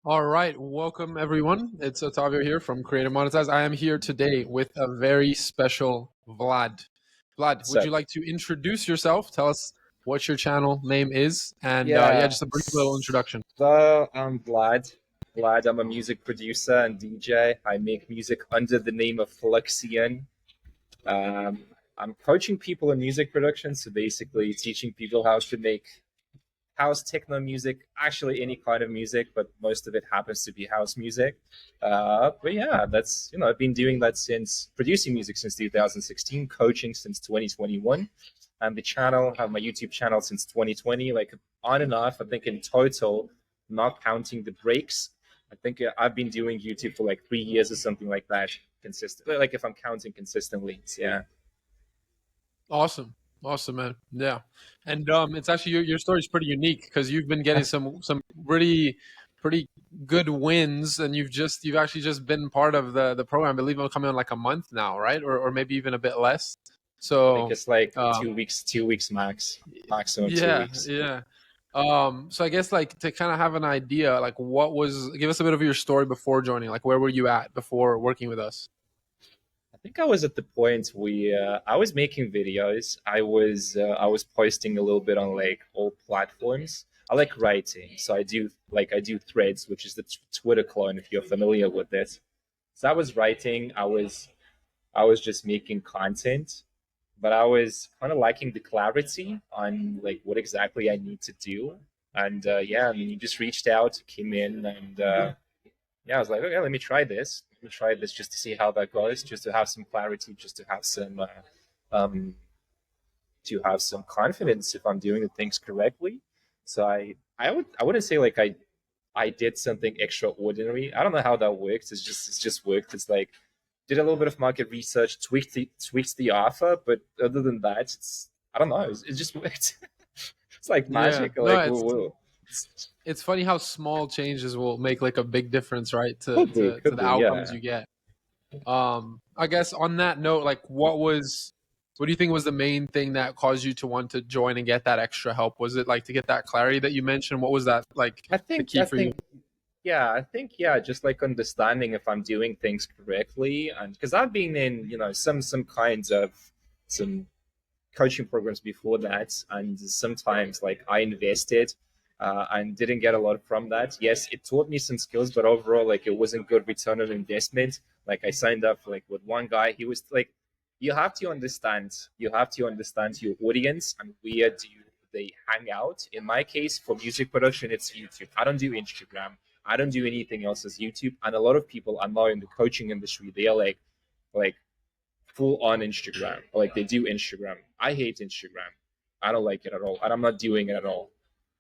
All right, welcome everyone. It's Otavio here from Creative Monetize. I am here today with a very special Vlad. Vlad, would So, you like to introduce yourself? Tell us what your channel name is, and yeah, yeah, just a brief little introduction. I'm Vlad. Vlad, I'm a music producer and DJ. I make music under the name of Fluxian. Um, I'm coaching people in music production, so basically teaching people how to make house techno music, actually any kind of music, but most of it happens to be house music. But yeah, I've been doing that since producing music since 2016, coaching since 2021, and the channel, have my YouTube channel since 2020, like on and off. I think in total, not counting the breaks, I think I've been doing YouTube for like 3 years or something like that, consistent. Like if I'm counting consistently, so yeah. Awesome, awesome, man. Yeah, and it's actually your story is pretty unique because you've been getting some pretty good wins, and you've actually just been part of the program. I believe it'll come in like a month now, right? Or maybe even a bit less. I think So. it's like Um, 2 weeks, 2 weeks max, maximum two Yeah, weeks. yeah. So I guess like to kind of have an idea, like give us a bit of your story before joining. Like where were you at before working with us? I think I was at the point where I was making videos. I was posting a little bit on like all platforms. I like writing, so I do threads, which is the Twitter clone if you're familiar with it. So I was writing. I was just making content, but I was kind of liking the clarity on like what exactly I need to do. And yeah, I mean, you just reached out, came in, and yeah, I was like, okay, let me try this. Let me try this just to see how that goes, just to have some clarity, just um, to have some confidence if I'm doing the things correctly. So I wouldn't say like I did something extraordinary. I don't know how that works. It's just worked. It's like did a little bit of market research, tweaked the offer, but other than that, I don't know. It just worked. It's like Yeah, magic. no, Like whoa. it's funny how small changes will make like a big difference, right? To Could be, to to could the be, outcomes yeah. you get. I guess on that note, like what do you think was the main thing that caused you to want to join and get that extra help? Was it like to get that clarity that you mentioned? What was that like I the think key I for you? think yeah, I think yeah, just like understanding if I'm doing things correctly, and because I've been in some kinds of some coaching programs before that, and sometimes like I invested and didn't get a lot from that. Yes, it taught me some skills, but overall like it wasn't good return on investment. Like I signed up like with one guy, he was like, you have to understand your audience and where do they hang out. In my case, for music production, it's YouTube. I don't do Instagram. I don't do anything else as YouTube. And a lot of people I know in the coaching industry, they are like full on Instagram. Like they do Instagram. I hate Instagram. I don't like it at all, and I'm not doing it at all.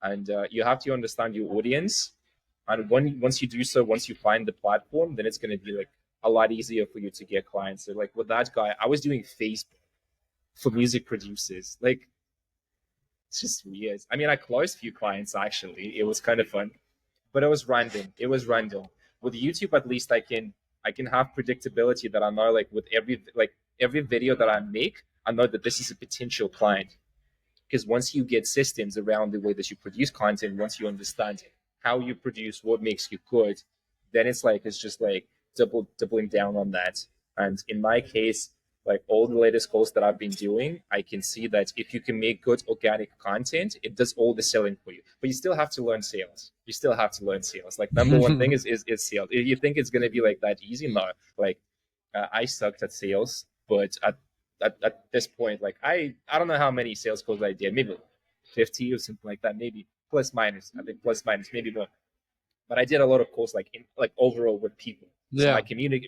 And you have to understand your audience. And once you do so, once you find the platform, then it's going to be like a lot easier for you to get clients. So like with that guy, I was doing Facebook for music producers. Like it's just weird. I mean, I closed a few clients actually. It was kind of fun, but it was random. It was random. With YouTube, at least I can have predictability that I know like with every video that I make, I know that this is a potential client. Because once you get systems around the way that you produce content, once you understand how you produce, what makes you good, then it's just like doubling down on that. And in my case, like all the latest goals that I've been doing, I can see that if you can make good organic content, it does all the selling for you. But you still have to learn sales. You still have to learn sales. Like number one thing is sales. If you think it's gonna be like that easy, no. Like I sucked at sales, but at this point, like I don't know how many sales calls I did, maybe 50 or something like that, maybe plus minus. I think plus minus, maybe more. But I did a lot of calls like in like overall with people. So Yeah,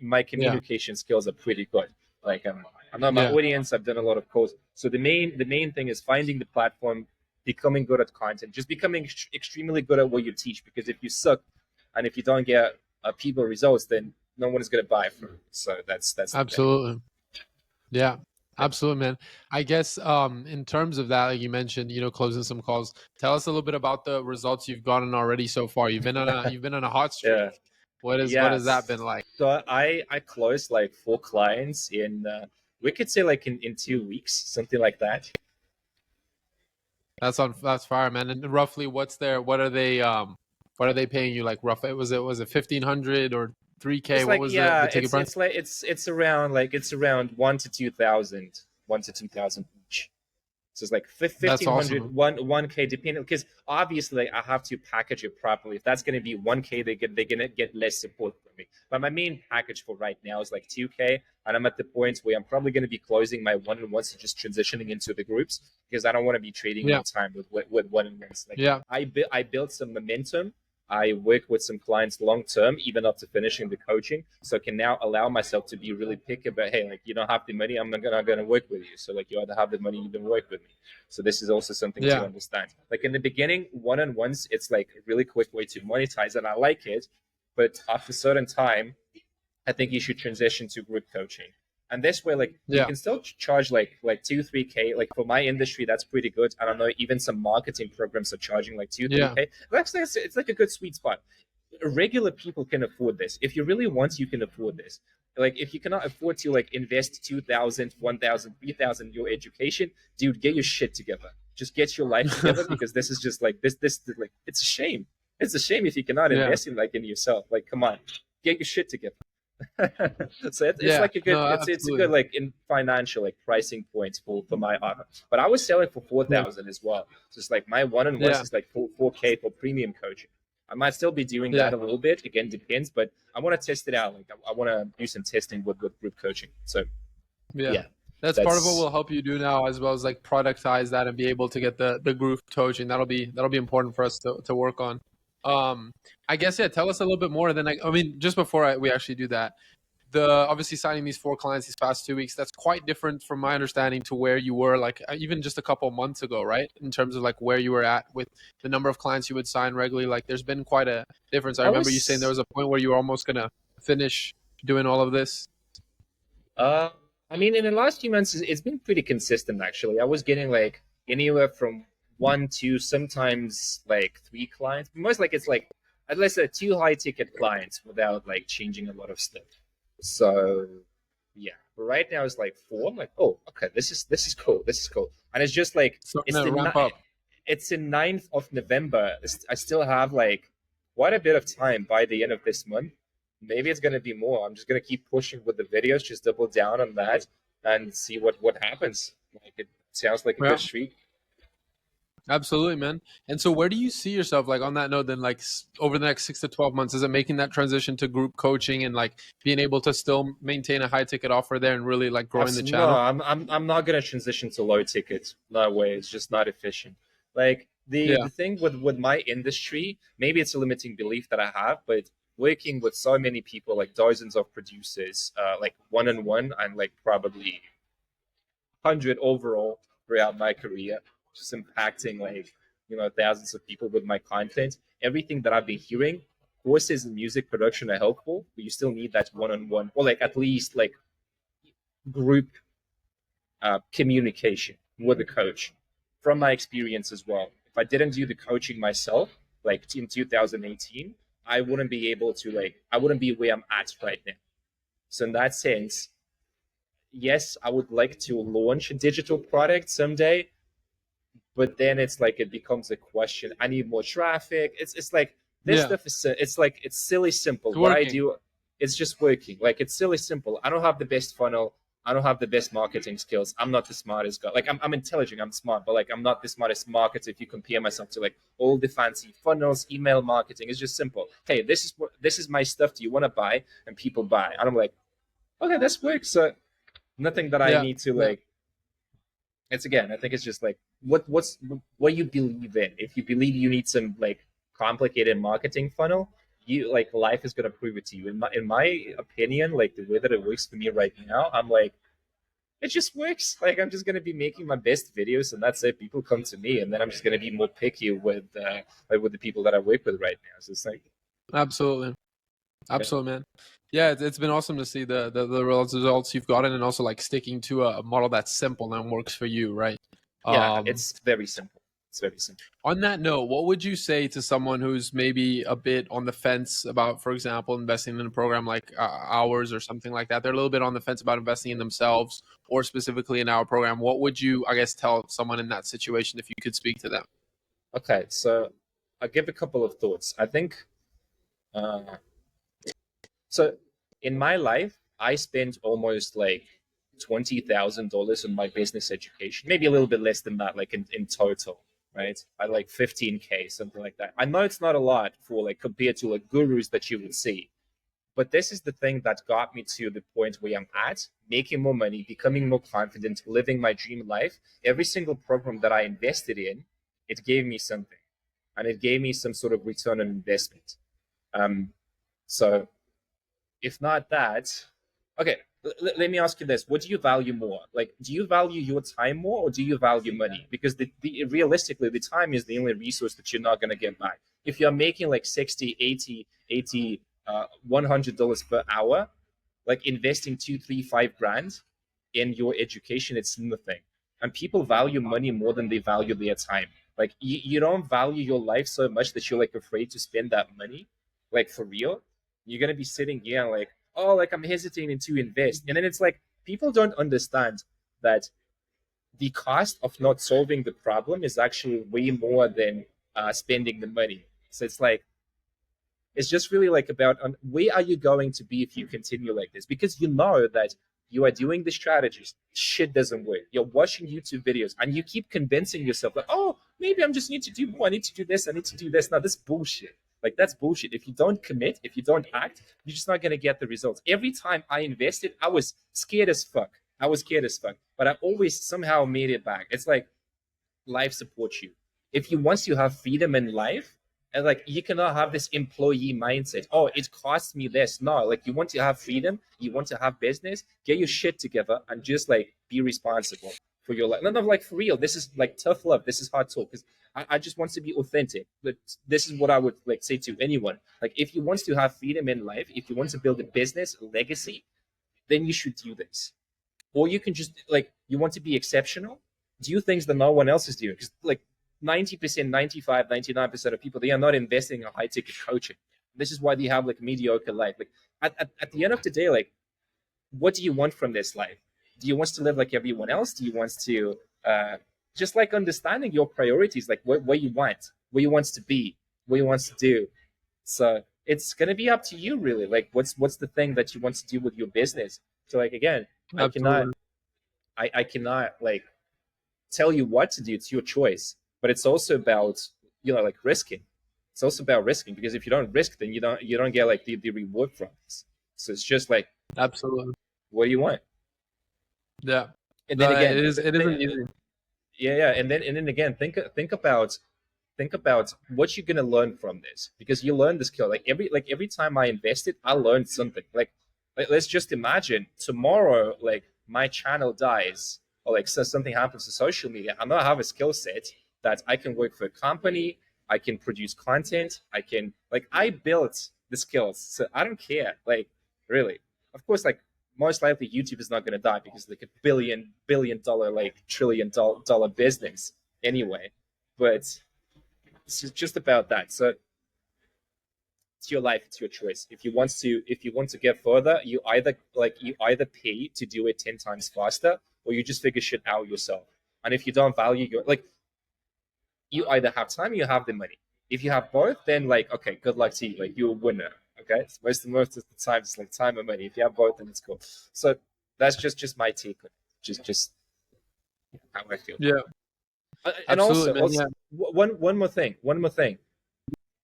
my yeah, communication skills are pretty good. Like I know my yeah. audience. I've done a lot of calls. So the main thing is finding the platform, becoming good at content, just becoming extremely good at what you teach. Because if you suck and if you don't get people results, then no one is going to buy from you. So that's the thing. Absolutely. Yeah, Yeah. absolutely, man. I guess in terms of that, like you mentioned, closing some calls. Tell us a little bit about the results you've gotten already so far. You've been on a hot Yeah. streak. What has that been Yes. like? So I closed like 4 clients in we could say like in 2 weeks, something like that. That's fire, man. And roughly, what are they? What are they paying you like rough? Was it 1,500 or 3K? It's What like, was the yeah, ticket price? it's like it's around like it's around 1 to 2 thousand, 1 to 2 thousand each. So it's like That's awesome, 1,500, man. 1K, depending, because obviously like, I have to package it properly. If that's going to be 1K, they're gonna get less support from me. But my main package for right now is like 2K, and I'm at the point where I'm probably going to be closing my one-on-ones and just transitioning into the groups because I don't want to be trading my Yeah, time with one-on-ones. Like yeah, I built some momentum. I work with some clients long term, even after finishing the coaching. So I can now allow myself to be really picky about, hey, like you don't have the money, I'm not gonna work with you. So like you either have the money, you don't work with me. So this is also something to yeah, understand. Like in the beginning, one-on-ones, it's like a really quick way to monetize, and I like it. But after a certain time, I think you should transition to group coaching. And this way, like you yeah, can still charge like 2, 3K. Like for my industry, that's pretty good. I don't know, even some marketing programs are charging like two, three yeah, K. Actually, it's like a good sweet spot. Regular people can afford this. If you really want, you can afford this. Like if you cannot afford to like invest 2,000, 1,000, 3,000 in your education, dude, get your shit together. Just get your life together because this is just like this like it's a shame. It's a shame if you cannot yeah, invest in like in yourself. Like come on, get your shit together. So it's yeah. like a good No, it's a good absolutely. like in financial like pricing points for my offer. But I was selling for four Yeah, thousand as well. Just like my one on ones yeah, is like 4K for premium coaching. I might still be doing yeah, that a little bit. Again, depends, but I want to test it out. Like I want to do some testing with group coaching. So yeah. yeah, That's part of what that's we'll help you do now, as well as like productize that and be able to get the group coaching. That'll be important for us to work on. Um, I guess yeah. Tell us a little bit more. Then I mean, just before we actually do that, the obviously signing these four clients these past 2 weeks, that's quite different from my understanding to where you were like even just a couple months ago, right? In terms of like where you were at with the number of clients you would sign regularly. Like there's been quite a difference. I I remember you saying there was was a point where you were almost gonna finish doing all of this. Uh, I mean, in the last few months, it's been pretty consistent actually. I was getting like anywhere from one to sometimes like three clients. Most like it's like at least two high ticket clients without like changing a lot of stuff. So yeah, but right now it's like four. I'm like, oh, okay, this is cool. This is cool. And it's just like Starting it's to the ramp up. it's the 9th of November. I still have like quite a bit of time by the end of this month. Maybe it's gonna be more. I'm just gonna keep pushing with the videos, just double down on that and see what happens. Like it sounds like a good Yeah. streak. Absolutely, man. And so, where do you see yourself, like on that note, then, like over the next 6 to 12 months? Is it making that transition to group coaching and like being able to still maintain a high ticket offer there and really like growing the Absolutely. No, channel? I'm not gonna transition to low tickets. No way. It's just not efficient. Like Yeah, the thing with my industry, maybe it's a limiting belief that I have, but working with so many people, like dozens of producers, like one on one, and like probably 100 overall throughout my career, just impacting like thousands of people with my content. Everything that I've been hearing, courses in music production are helpful, but you still need that one-on-one, or like at least like group communication with the coach. From my experience as well, if I didn't do the coaching myself, like in 2018, I wouldn't be where I'm at right now. So in that sense, yes, I would like to launch a digital product someday, but then it's like it becomes a question. I need more traffic. It's like this yeah, stuff is it's like it's silly simple. it's What I working. do, it's just working. Like it's silly simple. I don't have the best funnel. I don't have the best marketing skills. I'm not the smartest guy. Like I'm intelligent. I'm smart, but like I'm not the smartest marketer. If you compare myself to like all the fancy funnels, email marketing, it's just simple. Hey, this is my stuff. Do you want to buy? And people buy. And I'm like, okay, this works. So nothing that I Yeah, need to yeah, like it's again, I think it's just like what you believe in. If you believe you need some like complicated marketing funnel, you like life is gonna prove it to you. In my opinion, like the way that it works for me right now, I'm like it just works. Like I'm just gonna be making my best videos, and that's it. People come to me, and then I'm just gonna be more picky with the people that I work with right now. So it's like absolutely, yeah, absolutely, man. Yeah, it's been awesome to see the results you've gotten, and also like sticking to a model that's simple and works for you, right? yeah, Um, it's very simple. It's very simple. On that note, what would you say to someone who's maybe a bit on the fence about, for example, investing in a program like ours or something like that? They're a little bit on the fence about investing in themselves or specifically in our program. What would you, I guess, tell someone in that situation if you could speak to them? Okay, so I'll give a couple of thoughts. I think uh, so. In my life, I spent almost like $20,000 on my business education, maybe a little bit less than that, like in total, right? I like 15K, something like that. I know it's not a lot for like compared to like gurus that you would see, but this is the thing that got me to the point where I'm at, making more money, becoming more confident, living my dream life. Every single program that I invested in, it gave me something, and it gave me some sort of return on investment. Um, so if not that, okay, let me ask you this. What do you value more? Like, do you value your time more, or do you value money? Because realistically, the time is the only resource that you're not going to get back. If you're making like 60, 80, $100 per hour, like investing two, three, 5 grand in your education, it's nothing. And people value money more than they value their time. Like you don't value your life so much that you're like afraid to spend that money, like for real. You're gonna be sitting here and like, oh, like I'm hesitating to invest, and then it's like people don't understand that the cost of not solving the problem is actually way more than spending the money. So it's like it's just really like about where are you going to be if you continue like this? Because you know that you are doing the strategies, shit doesn't work. You're watching YouTube videos and you keep convincing yourself like, oh, maybe I'm just need to do more. I need to do this. I need to do this. Now this bullshit. Like that's bullshit. If you don't commit, if you don't act, you're just not gonna get the results. Every time I invested, I was scared as fuck. I was scared as fuck. But I always somehow made it back. It's like life supports you. If you want to have freedom in life, and like you cannot have this employee mindset. Oh, it costs me this. No, like you want to have freedom, you want to have business, get your shit together and just like be responsible for your life. None of like for real. This is like tough love. This is hard talk because I just want to be authentic. But this is what I would like say to anyone. Like if you want to have freedom in life, if you want to build a business, a legacy, then you should do this. Or you can just like you want to be exceptional, do things that no one else is doing. Because like 90%, 95, 99% of people, they are not investing in high ticket coaching. This is why they have like mediocre life. Like at the end of the day, like what do you want from this life? Do you want to live like everyone else? Do you want to just like understanding your priorities, like what you want, where you want to be, what you want to do. So it's gonna be up to you really. Like what's the thing that you want to do with your business? So like again, I cannot Absolutely. I cannot like tell you what to do. It's your choice. But it's also about like risking. It's also about risking because if you don't risk, then you don't get like the reward from this. So it's just like Absolutely. what do you want? Yeah. And then No, again, it isn't easy. yeah, and then again, think about what you're gonna learn from this because you learn the skill. Like every time I invested, I learned something. Like let's just imagine tomorrow, like my channel dies or like so something happens to social media. I know I have a skill set that I can work for a company. I can produce content. I built the skills, so I don't care. Like really, of course, like most likely YouTube is not going to die because it's like a billion dollar like trillion dollar business anyway. But it's just about that. So it's your life, it's your choice. If you want to get further, you either pay to do it 10 times faster, or you just figure shit out yourself. And if you don't value your like, you either have time or you have the money. If you have both, then like okay, good luck to you. Like you're a winner. Okay, so most of the time it's like time and money. If you have both, then it's cool. So that's just my take on it. Just how I feel. Yeah. And also, Absolutely, man. Yeah. one more thing.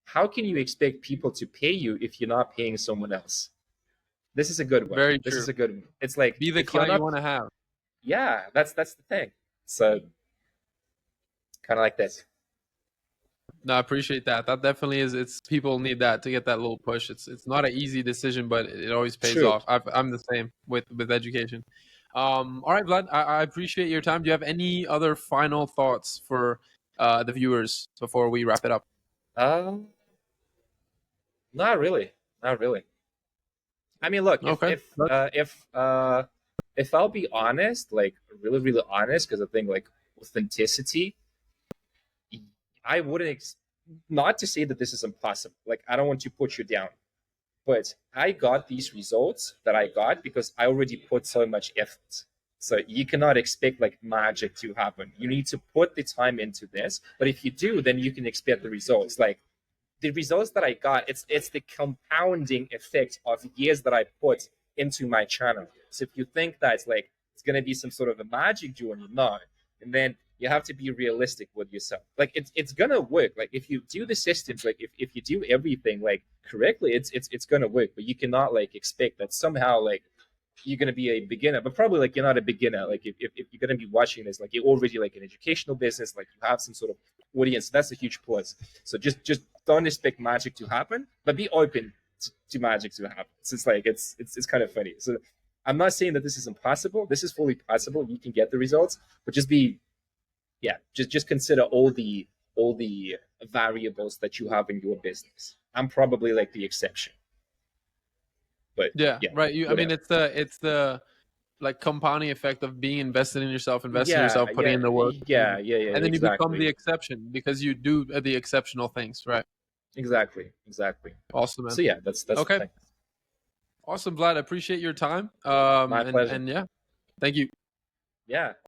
How can you expect people to pay you if you're not paying someone else? This is a good one. Very This true. is a good one. It's like Be the if you're client you not, want to have. yeah, that's the thing. So kind of like this. No, I appreciate that. That definitely is. It's people need that to get that little push. It's not an easy decision, but it always pays True. off. I'm the same with education. All right, Vlad. I appreciate your time. Do you have any other final thoughts for the viewers before we wrap it up? Um, not really. Not really. I mean, look, if Okay. if uh, if uh, if I'll be honest, like really, really honest, because I think like authenticity, I wouldn't. Not to say that this is impossible. Like I don't want to put you down, but I got these results that I got because I already put so much effort. So you cannot expect like magic to happen. You need to put the time into this. But if you do, then you can expect the results. Like the results that I got, it's the compounding effect of years that I put into my channel. So if you think that it's gonna be some sort of a magic journey, no. And then you have to be realistic with yourself. Like it's gonna work. Like if you do the systems, like if you do everything like correctly, it's gonna work. But you cannot like expect that somehow like you're going to be a beginner, but probably like you're not a beginner. Like if you're going to be watching this, like you're already like an educational business, like you have some sort of audience. That's a huge plus. So just don't expect magic to happen, but be open to magic to happen. So it's like it's kind of funny. So I'm not saying that this is impossible. This is fully possible. You can get the results, but just be just consider all the variables that you have in your business. I'm probably like the exception, but Yeah, yeah, right. I mean, whatever. it's the like compounding effect of being invested in yourself, investing in Yeah, yourself, putting yeah, in the work, yeah, and then you become the exactly, exception because you do the exceptional things, right? exactly. Awesome, man. So yeah, that's the Okay, thing. awesome, Vlad. I appreciate your time. My pleasure. And yeah, thank you. Yeah.